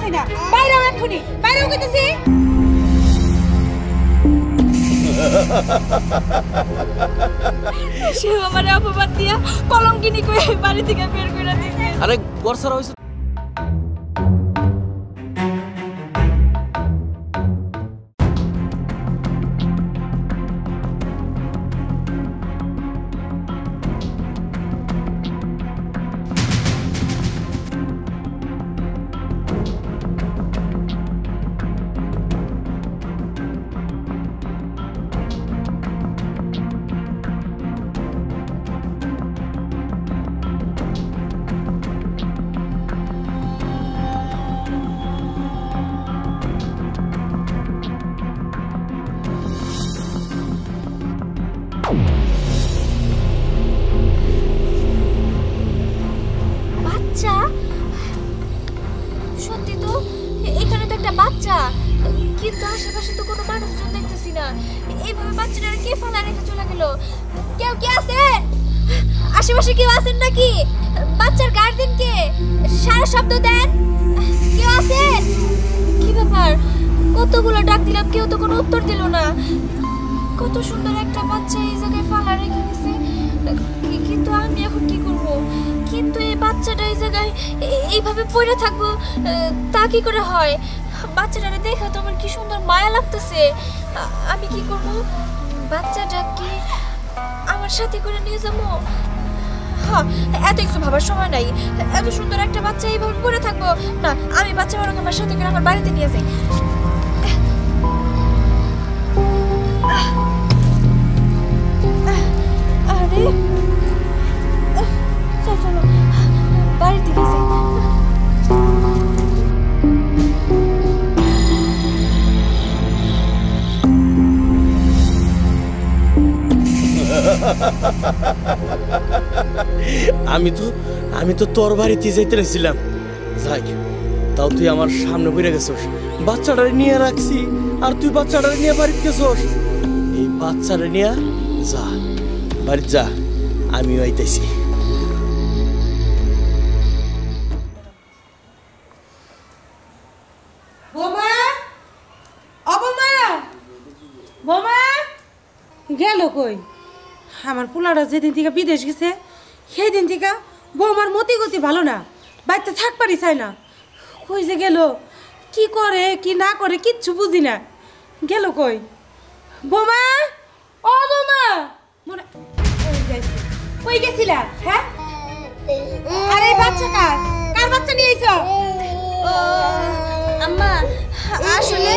চাই না, বাইরেও এক্ষুনি, বাইরেও কইতেছি। সে আমারে অপবাদ দিয়া কলঙ্কিনী কই বাড়ি থেকে বের করে দিছে। আরে বর্ষার হইছে। কিন্তু আশেপাশে তো কোনো মানুষজন দেখতেছি না। এইভাবে বাচ্চাটারে কে ফালা রেখে চলে গেল? কেউ কি আছেন? আশেপাশে কেউ আছেন নাকি? বাচ্চার গার্জেন কে? সারা শব্দ দেন। কেউ আছেন? কি ব্যাপার? কতগুলো ডাক দিলাম, কেউ তো কোনো উত্তর দিল না। কত সুন্দর একটা বাচ্চা এই জায়গায় ফালা রেখে গেছে, কিন্তু আমি এখন কি করব? কিন্তু এই বাচ্চাটা এই জায়গায় এইভাবে পড়ে থাকবো তা কি করে হয়? বাচ্চাটারে দেখে তো আমার কি সুন্দর মায়া লাগতেছে। আমি কি করব? বাচ্চাটা কি আমার সাথে করে নিয়ে যাবো? হ্যাঁ, এত কিছু ভাবার সময় নাই। এত সুন্দর একটা বাচ্চা এইভাবে পড়ে থাকবো না, আমি বাচ্চা বরং আমার সাথে করে আমার বাড়িতে নিয়ে যাই। আরে চল চলো বাড়ির দিকে যাই। আমি তো তোর বাড়িতে যাইতে রেছিলাম, যাই তাও তুই আমার সামনে বেড়ে গেছস। বাচ্চাটারে নিয়ে রাখছি আর তুই বাচ্চাটারে নিয়ে বাড়িতে গেছস। এই বাচ্চাটা নিয়ে যা বাড়ি যা, আমিও আইতেছি। গেল কই? আমার পোলাটা যেদিন থেকে বিদেশ গেছে সেই দিন থেকে বৌমার মতি গতি ভালো না, বাড়িতে থাকবারই চায় না। কই যে গেল, কি করে কি না করে কিচ্ছু বুঝি না। গেল কই? বৌমা, ও বৌমা, মনে কই গেছিলা? হ্যাঁ, আরে বাচ্চা কার কার বাচ্চা নিয়ে আইছো? আম্মা আসলে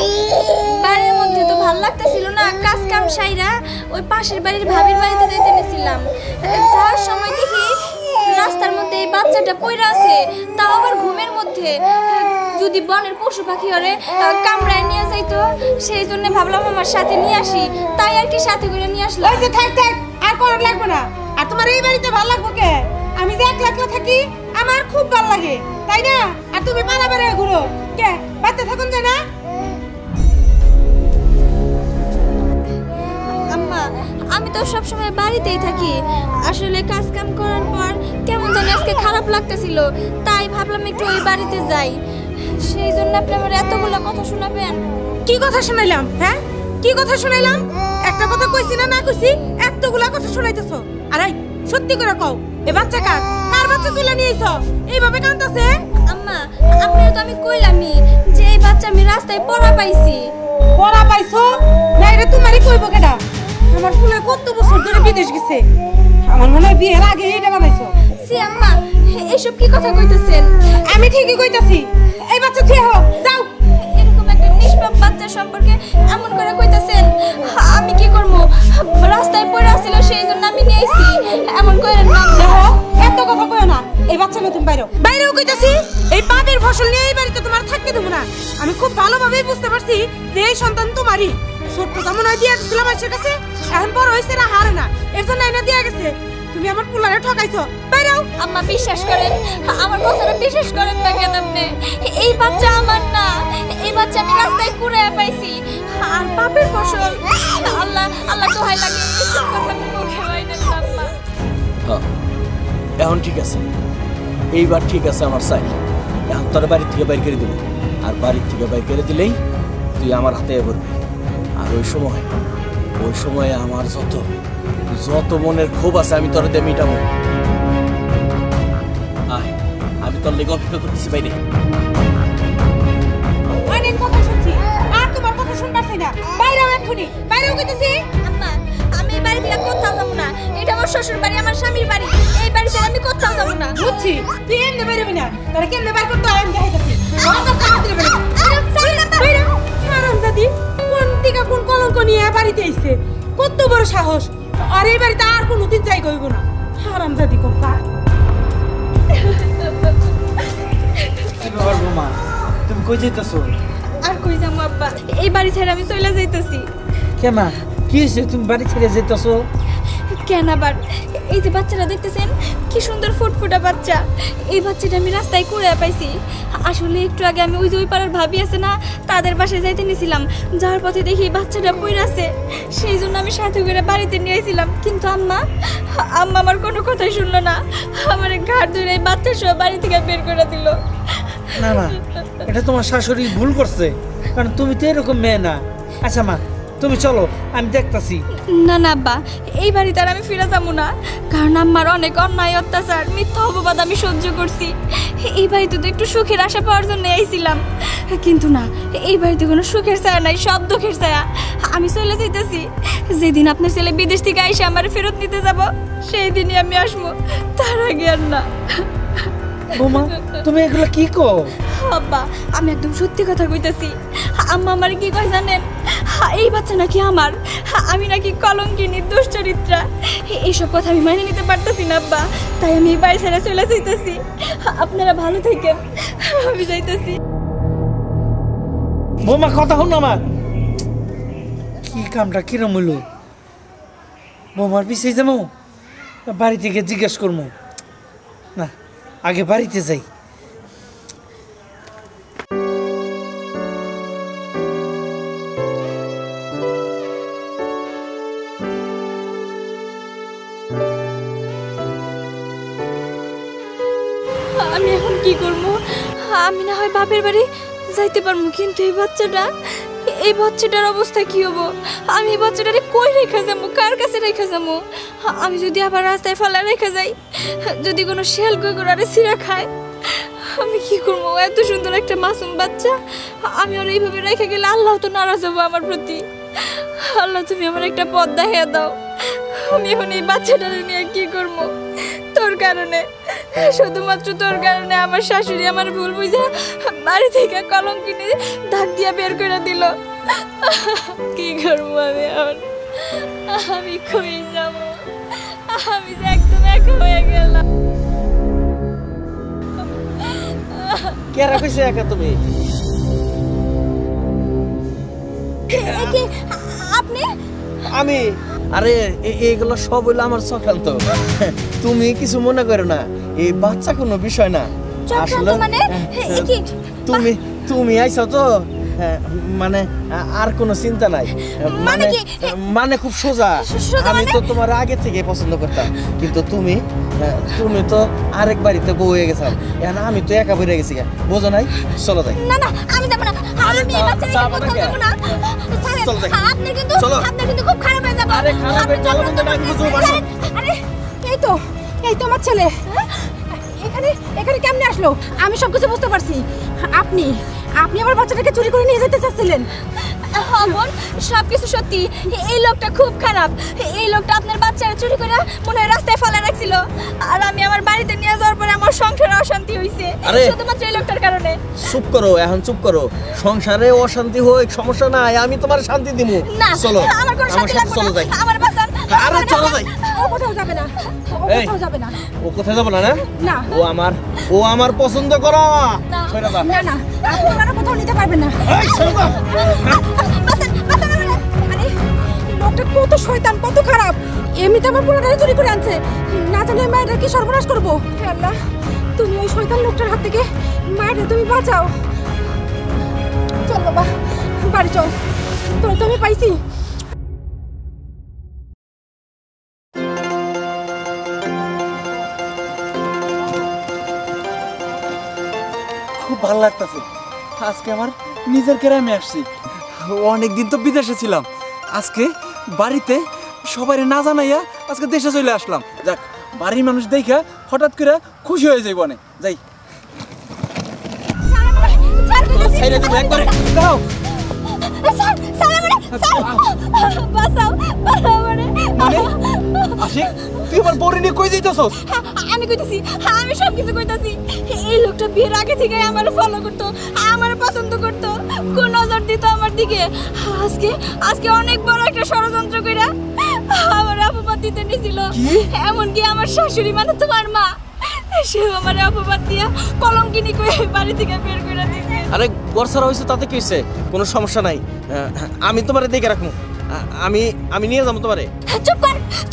বাড়ির মধ্যে তো ভালো লাগতেছিল না, কাজ কাম সাইরা ওই পাশের বাড়ির ভাবির বাড়িতে যাইতে গেছিলাম। যাওয়ার সময় দেখি রাস্তার মধ্যে এই বাচ্চাটা পড়ে আছে, তাও আবার ঘুমের মধ্যে। যদি বনের পশু পাখি ওরে কামড়ায় নিয়ে যাইতো, সেই জন্য ভাবলাম আমার সাথে নিয়ে আসি, তাই আর কি সাথে করে নিয়ে আসলাম। থাক থাক, আর করার লাগবে না। আর তোমার এই বাড়িতে ভালো লাগবে কে? আমি যে একলা একলা থাকি আমার খুব ভালো লাগে, তাই না? আর তুমি পালা বেড়ে ঘুরো কে? বাচ্চা থাকুন যায় না? আম্মা আমি তো সবসময় বাড়িতেই থাকি, আসলে কাজ কাম করার পর কেমন জানি আজকে খারাপ লাগতেছিল, তাই ভাবলাম একটু ওই বাড়িতে যাই। সেই জন্য আপনি আমার এতগুলো কথা শোনাবেন। কি কথা শোনাইলাম? হ্যাঁ, কি কথা শোনাইলাম? একটা কথা কইছি না না কইছি? এতগুলা কথা শোনাইতেছো। আরে সত্যি করে কও, এ বাচ্চা কার? কার বাচ্চা তুলে নিয়েছো? এইভাবে কাঁদতেছে? আম্মা আপনারা তো আমি কইলামই যে এই বাচ্চা আমি রাস্তায় পড়া পাইছি। পড়া পাইছো না? এটা তোমারই কইব কেডা? আমার ফুলে কত বছর ধরে বিদেশ গেছে, আমার মনে হয় বিয়ের আগে এটা বানাইছো। সি আম্মা এসব কি কথা কইতেছেন? আমি ঠিকই কইতাছি। এই বাচ্চা থিয়ে হও, যাও। এরকম একটা নিষ্পাপ বাচ্চা সম্পর্কে এমন করে কইতাছেন? আমি কি করব? রাস্তায় পড়ে আছিল সেই জন্য আমি নিয়ে আইছি, এমন কইরেন না। দেখো এত কথা কইও না। এই বাচ্চা নতুন বাইরে বাইরেও কইতাছি, এই পাপের ফসল নিয়ে এই বাড়িতে তোমার থাকতে দেবো না। আমি খুব ভালোভাবেই বুঝতে পারছি যে এই সন্তান তোমারই। ছোট্ট যেমন হয় দিয়ে দিয়েছিলাম আমার কাছে, এখন বড় হয়েছে না হারে না, এর জন্য এনে দিয়ে গেছে। তুমি আমার পোলারে ঠকাইছো, বাইরেও। আম্মা বিশ্বাস করেন, আমার কথাটা বিশ্বাস করেন না কেন আপনি? এই বাচ্চা আমার না, এই বাচ্চা আমি রাস্তায় কুড়ে পাইছি। আর পাপের ফসল আল্লাহ আল্লাহ দোহাই লাগে এসব কথা আমি মুখে বাইরেন না আম্মা। হ্যাঁ এখন ঠিক আছে, এইবার ঠিক আছে আমার চাই। এখন তোর বাড়ি থেকে বাইর করে দেবো। আর বাড়ির থেকে বাইর করে দিলেই তুই আমার হাতে পড়বি। আর ওই সময় আমার যত যত মনের ক্ষোভ আছে আমি তোর দিয়ে মিটাবো। আয়, আমি তোর লেগে অপেক্ষা করতেছি বাইরে। অনেক কথা শুনছি, আর তোমার কথা শুনবার চাই না। বাইরেও এক্ষুনি, বাইরেও কইতেছি। আম্মা, আমি এই বাড়ি থেকে কোথাও যাবো না। এটা আমার শ্বশুর বাড়ি, আমার স্বামীর বাড়ি। এই বাড়ি থেকে আমি কোথাও যাবো না। বুঝছি, তুই এমনি বাইরেবি না। তোরা কেমনে বাইর করতে হয় আমি দেখাইতেছি। আমার কাজ দিলে বাইরে। হারামজাদি, কোন থেকে কোন কলঙ্ক নিয়ে বাড়িতে আইছে? কত বড় সাহস! আর এই বাড়িতে আর কোনোদিন যাই কইব না। হারামজাদি কোনটা। কি ব্যাপার বোমা, তুমি কই যাইতেছো? আর কই যাবো আব্বা, এই বাড়ি ছেড়ে আমি চলে যাইতেছি। কেমা কি হয়েছে, তুমি বাড়ি ছেড়ে যাইতেছো? কেন আবার? এই যে বাচ্চাটা দেখতেছেন, কি সুন্দর ফুটফুটা বাচ্চা। এই বাচ্চাটা আমি রাস্তায় কুড়ে পাইছি। আসলে একটু আগে আমি ওই যে ওই পাড়ার ভাবি আছে না, তাদের বাসায় যাইতে নিয়েছিলাম। যাওয়ার পথে দেখি বাচ্চাটা পড়ে আছে। সেই জন্য আমি সাথে করে বাড়িতে নিয়ে আসছিলাম। কিন্তু আম্মা আমার কোনো কথাই শুনলো না। আমার ঘাট ধরে এই বাচ্চা সহ বাড়ি থেকে বের করে দিল। না না, এটা তোমার শাশুড়ি ভুল করছে, কারণ তুমি তো এরকম মেয়ে না। আচ্ছা মা, তুমি চলো, আমি দেখতাছি। না না আব্বা, এই বাড়িতে আর আমি ফিরে যাবো না। কারণ আমার অনেক অন্যায়, অত্যাচার, মিথ্যা অপবাদ আমি সহ্য করছি। এই বাড়িতে তো একটু সুখের আশা পাওয়ার জন্য আইছিলাম, কিন্তু না, এই বাড়িতে কোনো সুখের ছায়া নাই, সব দুঃখের ছায়া। আমি চলে যাইতেছি। যেদিন আপনার ছেলে বিদেশ থেকে আইসে আমার ফেরত নিতে যাব, সেই দিনই আমি আসবো, তার আগে আর না। বোমা, তুমি এগুলো কি কও? আব্বা, আমি একদম সত্যি কথা কইতাছি। আম্মা আমার কি কয় জানেন? এই বাচ্চা নাকি আমার, আমি নাকি কলঙ্কিনী, দুশ্চরিত্রা। এইসব কথা আমি মেনে নিতে পারতেছি না আব্বা, তাই আমি এই বাড়ি ছেড়ে চলে যাইতেছি। আপনারা ভালো থাকেন, আমি যাইতেছি। বোমা, কথা হন আমার। কি কামটা কিরম হইল? বোমার পিছিয়ে যাবো, বাড়ি থেকে জিজ্ঞেস করবো? না, আগে বাড়িতে যাই। আমি এখন কি করব? আমি না হয় বাপের বাড়ি যাইতে পারবো, কিন্তু এই বাচ্চাটার অবস্থা কি হবো? আমি এই বাচ্চাটারে কই রেখে যাবো, কার কাছে রেখে যাবো? আমি যদি আবার রাস্তায় ফেলা রেখে যাই, যদি কোনো শেয়াল কুকুরারে ছিঁড়া খায়, আমি কি করবো? এত সুন্দর একটা মাসুম বাচ্চা আমি আর এইভাবে রেখে গেলে আল্লাহ তো নারাজ হবো আমার প্রতি। আল্লাহ, তুমি আমার একটা পথ দেখিয়ে দাও। আমি এখন এই বাচ্চাটারে নিয়ে কি করবো? তোর কারণে, শুধুমাত্র তোর কারণে আমার শাশুড়ি আমার ভুল বুঝা বাড়ি থেকে কলঙ্কিনী দাগ দিয়া বের করে দিল। কি করবো আমি এখন? আমি কই যাব? আমি যে একদম একা হয়ে গেলাম। কেরা কইছে একা তুমি? আপনি? আমি? আরে এইগুলো সব হইলো আমার চক্রান্ত। তুমি কিছু মনে করো না, এই বাচ্চা কোনো বিষয় না। চক্রান্ত মানে? তুমি তুমি আইছো তো, মানে আর কোনো চিন্তা নাই। মানে কি? মানে খুব সোজা। আমি তো তোমার আগে থেকে পছন্দ করতাম, কিন্তু তুমি তো আরেক বাড়িতে বউ হয়ে গেছো। এখন আমি তো একা বেরিয়ে গেছি, বোঝো নাই? চলো যাই। না না, আমি যাব না। আমি এই বাচ্চাটাকে কোথাও যাব না। আপনি কিন্তু খুব খারাপ হয়ে যাবে। আরে খারাপ হয়ে চলো বলতে না, বুঝো বাসো। আরে এই তো আমার ছেলে। এখানে কেমনে আসলো? আমি সবকিছু বুঝতে পারছি। আপনি আমার বাচ্চাটাকে চুরি করে নিয়ে যেতে চাচ্ছিলেন। হ্যাঁ বোন, সবকিছু সত্যি। এই লোকটা খুব খারাপ। এই লোকটা আপনার বাচ্চারা চুরি করে মনে হয় রাস্তায় ফেলে রাখছিল, আর আমি আমার বাড়িতে নিয়ে যাওয়ার পরে আমার সংসারে অশান্তি হয়েছে শুধুমাত্র এই লোকটার কারণে। চুপ করো, এখন চুপ করো। সংসারে অশান্তি হোক, সমস্যা নাই, আমি তোমার শান্তি দিব। না, চলো, আমার কোনো শান্তি লাগবে চলো যাই। না। আমার বাচ্চা আরে চলো যাই। ও কোথাও যাবে না, এই, ও কোথায় যাবে না? না। ও আমার পছন্দ করা। না। সরে যা। না আপনি ওনারা কোথাও নিতে পারবেন না। এই, সরে যা। আরে লোকটা কত শয়তান, কত খারাপ। এমনিতে আমার পুরোটাই চুরি করে আনছে, না জানি মায়েরা কি সর্বনাশ করবো। হে আল্লাহ, তুমি ওই শয়তান লোকটার হাত থেকে মায়েরা তুমি বাঁচাও। চল বাবা, বাড়ি চল, তোর তো আমি পাইছি। খুব ভালো লাগতেছে, আজকে আমার নিজের গ্রামে আসছি। অনেক দিন তো বিদেশে ছিলাম, আজকে বাড়িতে সবাই না জানাইয়া আজকে দেশে চলে আসলাম। যাক, বাড়ির মানুষ দেখা হঠাৎ করে খুশি হয়ে যাইব অনেক। যাই ছাইরা দিবো একবারে। দাও মানে আশিক, তুই আমার বউরে নিয়ে কই যাইতেছস? আমি কইতাছি, আমি সব কিছু কইতাছি। এই লোকটা বিয়ের আগে থেকে আমার ফলো করতো, আমার পছন্দ করতো, কোন নজর দিত আমার দিকে। আজকে আজকে অনেক বড় একটা ষড়যন্ত্র কইরা আমার অপবাদ দিতে নিছিল। এমনকি আমার শাশুড়ি মানে তোমার মা, সে আমার অপবাদ দিয়া কলঙ্কিনী কই বাড়ি থেকে বের করে দিছে। আরে গরসারা হয়েছে তাতে কি হয়েছে? কোনো সমস্যা নাই, আমি তোমারে দেখে রাখবো। আমি নিয়ে যাবো তোমারে।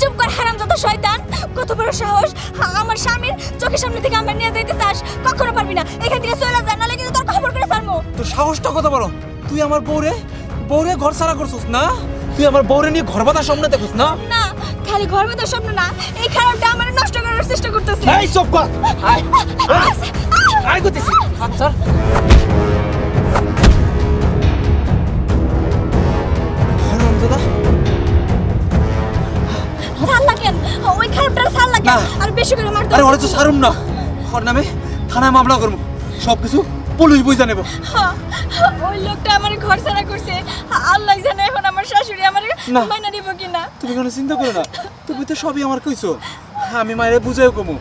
চুপ কর হারামজাদা শয়তান, কত বড় সাহস! আমার স্বামীর চোখের সামনে থেকে আমার নিয়ে যাইতে চাস? কখনো পারবি না, এখান থেকে চলে যা, নালে কিন্তু তোর খবর করে ছাড়বো। তোর সাহসটা কত বড়! তুই আমার বউরে ঘর সারা করছিস না? তুই আমার বউরে নিয়ে ঘর বাঁধার স্বপ্ন দেখছিস না? না, খালি ঘর বাঁধার স্বপ্ন না, এই খারাপটা আমার নষ্ট করার চেষ্টা করতেছিস। এই সব কর, আয় আয় করতেছি। আচ্ছা হারামজাদা, ছাড় লাগেন, ওই খারাপটা ছাড় লাগেন, আর বেশি করে মার। আরে ওরে তো ছাড়ুম না, ওর নামে থানায় মামলা করবো, সবকিছু পুলিশ বুঝা নেব। ওই লোকটা আমার ঘর ছাড়া করছে, আল্লাহ জানে এখন আমার শাশুড়ি আমার মাইনা দিব কিনা। তুমি কোনো চিন্তা করো না, তুমি তো সবই আমার কইছো, আমি মায়ের বুঝাইও কমু।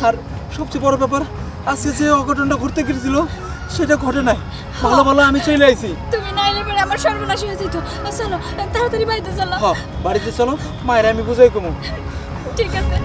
আর সবচেয়ে বড় ব্যাপার, আজকে যে অঘটনটা ঘুরতে গিয়েছিল সেটা ঘটে নাই, ভালো ভালো আমি চলে আইছি। তুমি না এলে পরে আমার সর্বনাশ হয়ে যেত। চলো তাড়াতাড়ি বাড়িতে চলো। বাড়িতে চলো, মায়ের আমি বুঝাই কমু। ঠিক আছে।